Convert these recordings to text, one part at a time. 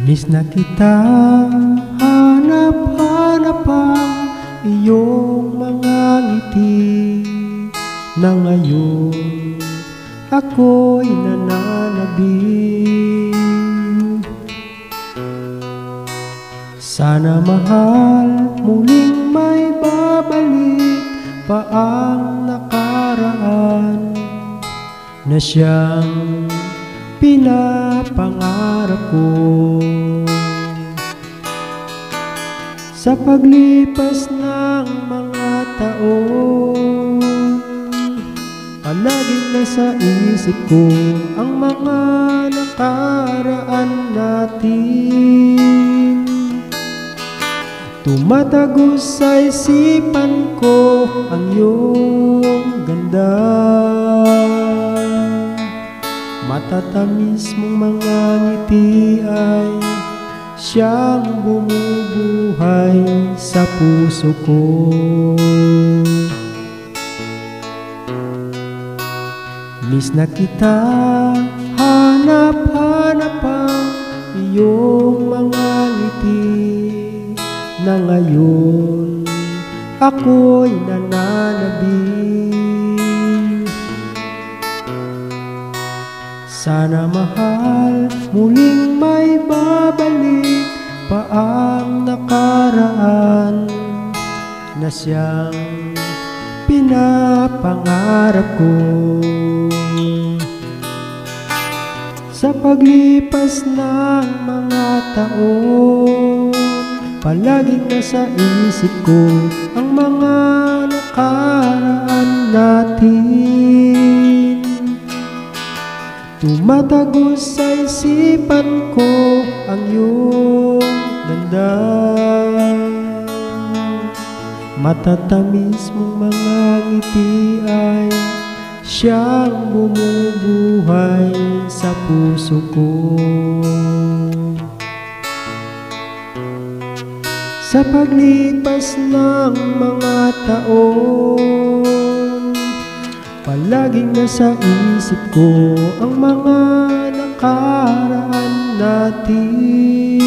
Miss na kita, hanap-hanap ang iyong mga ngiti na ngayon ako'y nananabik. Sana mahal, muling may babalik pa ang nakaraan na siyang pinapangarap ko. Sa paglipas ng mga taon, palaging nasa isip ko ang mga nakaraan natin. Tumatagos sa isipan ko ang iyong ganda, matatamis mong mga ngiti ay siyang bumubuhay sa puso ko. Miss na kita, hanap-hanap ang iyong mga ngiti na ngayon ako'y nananabik. Sana mahal, muling may babalik pa ang nakaraan na siyang pinapangarap ko. Sa paglipas ng mga taon, palaging nasa isip ko ang mga nakaraan natin. Tumatagos sa isipan ko ang iyong ganda, matatamis mong mga ngiti ay siyang bumubuhay sa puso ko. Sa paglipas ng mga taon, palaging nasa isip ko ang mga nakaraan natin.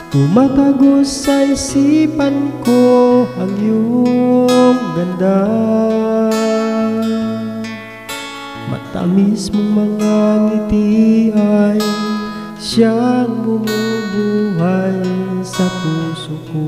Tumatagos sa isipan ko ang iyong ganda, matamis mong mga ngiti ay siyang bumubuhay sa puso ko.